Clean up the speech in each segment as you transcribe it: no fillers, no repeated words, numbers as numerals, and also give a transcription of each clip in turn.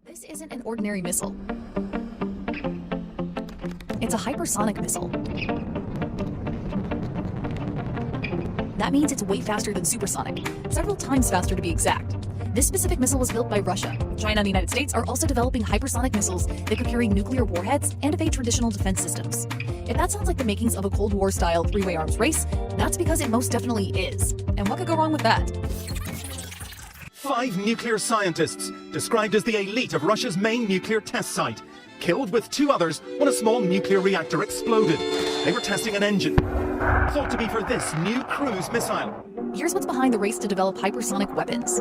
This isn't an ordinary missile. It's a hypersonic missile. That means it's way faster than supersonic, several times faster to be exact. This specific missile was built by Russia. China and the United States are also developing hypersonic missiles that could carry nuclear warheads and evade traditional defense systems. If that sounds like the makings of a Cold War-style three-way arms race, that's because it most definitely is. And what could go wrong with that? 5 nuclear scientists, described as the elite of Russia's main nuclear test site, killed with 2 others when a small nuclear reactor exploded. They were testing an engine, thought to be for this new cruise missile. Here's what's behind the race to develop hypersonic weapons.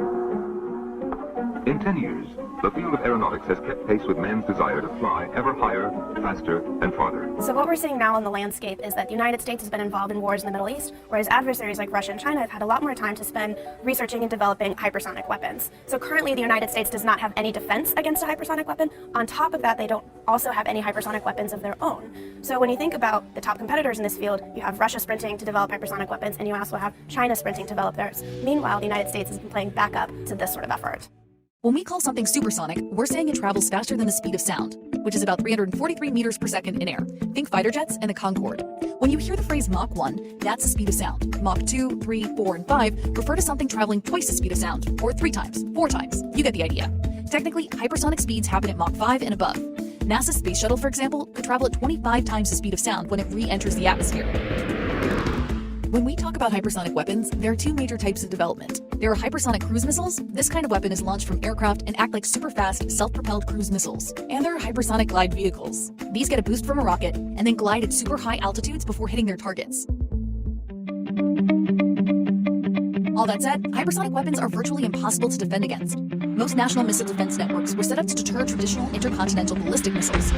In 10 years, the field of aeronautics has kept pace with man's desire to fly ever higher, faster, and farther. So what we're seeing now in the landscape is that the United States has been involved in wars in the Middle East, whereas adversaries like Russia and China have had a lot more time to spend researching and developing hypersonic weapons. So currently the United States does not have any defense against a hypersonic weapon. On top of that, they don't also have any hypersonic weapons of their own. So when you think about the top competitors in this field, you have Russia sprinting to develop hypersonic weapons, and you also have China sprinting to develop theirs. Meanwhile, the United States has been playing backup to this sort of effort. When we call something supersonic, we're saying it travels faster than the speed of sound, which is about 343 meters per second in air. Think fighter jets and the Concorde. When you hear the phrase Mach 1, that's the speed of sound. Mach 2, 3, 4, and 5 refer to something traveling twice the speed of sound, or 3 times, 4 times. You get the idea. Technically, hypersonic speeds happen at Mach 5 and above. NASA's space shuttle, for example, could travel at 25 times the speed of sound when it re-enters the atmosphere. When we talk about hypersonic weapons, there are 2 major types of development. There are hypersonic cruise missiles. This kind of weapon is launched from aircraft and act like super fast, self-propelled cruise missiles. And there are hypersonic glide vehicles. These get a boost from a rocket and then glide at super high altitudes before hitting their targets. All that said, hypersonic weapons are virtually impossible to defend against. Most national missile defense networks were set up to deter traditional intercontinental ballistic missiles,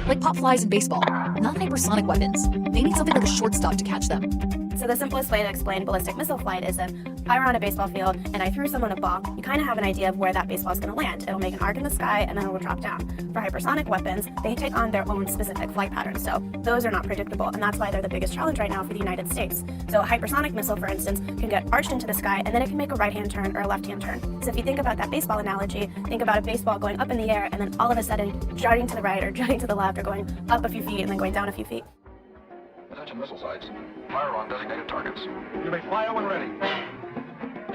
like pop flies in baseball, not hypersonic weapons. They need something like a shortstop to catch them. So the simplest way to explain ballistic missile flight is if I were on a baseball field and I threw someone a ball, you kind of have an idea of where that baseball is going to land. It'll make an arc in the sky and then it will drop down. For hypersonic weapons, they take on their own specific flight patterns, so those are not predictable, and that's why they're the biggest challenge right now for the United States. So a hypersonic missile, for instance, can get arched into the sky and then it can make a right-hand turn or a left-hand turn. So if you think about that baseball analogy, think about a baseball going up in the air and then all of a sudden jutting to the right or jutting to the left or going up a few feet and then going down a few feet. Attention missile sites. Fire on designated targets. You may fire when ready.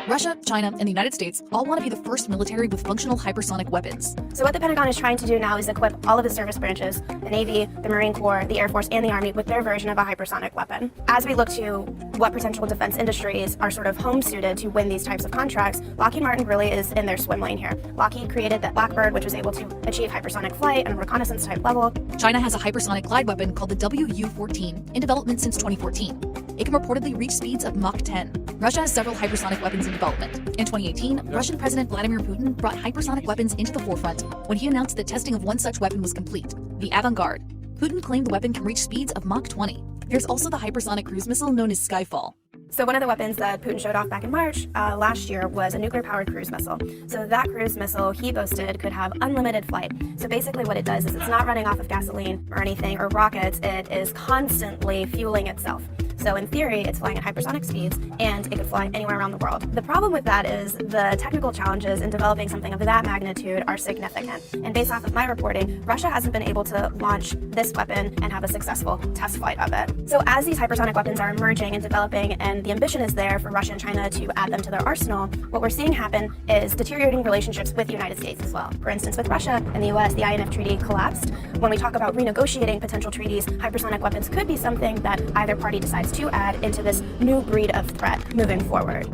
Russia, China, and the United States all want to be the first military with functional hypersonic weapons. So what the Pentagon is trying to do now is equip all of the service branches, the Navy, the Marine Corps, the Air Force, and the Army with their version of a hypersonic weapon. As we look to what potential defense industries are sort of home-suited to win these types of contracts, Lockheed Martin really is in their swim lane here. Lockheed created that Blackbird, which was able to achieve hypersonic flight and a reconnaissance type level. China has a hypersonic glide weapon called the WU-14 in development since 2014. It can reportedly reach speeds of Mach 10. Russia has several hypersonic weapons in development. In 2018, Russian President Vladimir Putin brought hypersonic weapons into the forefront when he announced that testing of one such weapon was complete, the Avant-Garde. Putin claimed the weapon can reach speeds of Mach 20. There's also the hypersonic cruise missile known as Skyfall. So one of the weapons that Putin showed off back in March last year was a nuclear-powered cruise missile. So that cruise missile, he boasted, could have unlimited flight. So basically what it does is it's not running off of gasoline or anything or rockets, it is constantly fueling itself. So in theory, it's flying at hypersonic speeds, and it could fly anywhere around the world. The problem with that is the technical challenges in developing something of that magnitude are significant. And based off of my reporting, Russia hasn't been able to launch this weapon and have a successful test flight of it. So as these hypersonic weapons are emerging and developing, and the ambition is there for Russia and China to add them to their arsenal, what we're seeing happen is deteriorating relationships with the United States as well. For instance, with Russia and the US, the INF Treaty collapsed. When we talk about renegotiating potential treaties, hypersonic weapons could be something that either party decides to add into this new breed of threat moving forward.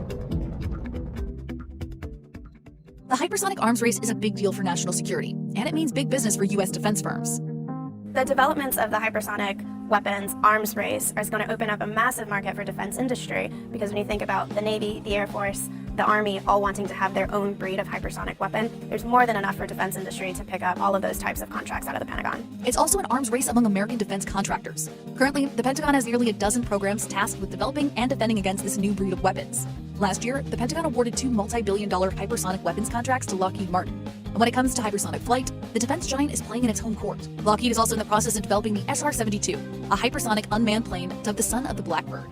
The hypersonic arms race is a big deal for national security, and it means big business for US defense firms. The developments of the hypersonic weapons arms race is going to open up a massive market for defense industry, because when you think about the Navy, the Air Force, the Army all wanting to have their own breed of hypersonic weapon, there's more than enough for defense industry to pick up all of those types of contracts out of the Pentagon. It's also an arms race among American defense contractors. Currently, the Pentagon has nearly a dozen programs tasked with developing and defending against this new breed of weapons. Last year, the Pentagon awarded 2 multi-billion-dollar hypersonic weapons contracts to Lockheed Martin. And when it comes to hypersonic flight, the defense giant is playing in its home court. Lockheed is also in the process of developing the SR-72, a hypersonic unmanned plane dubbed the son of the Blackbird.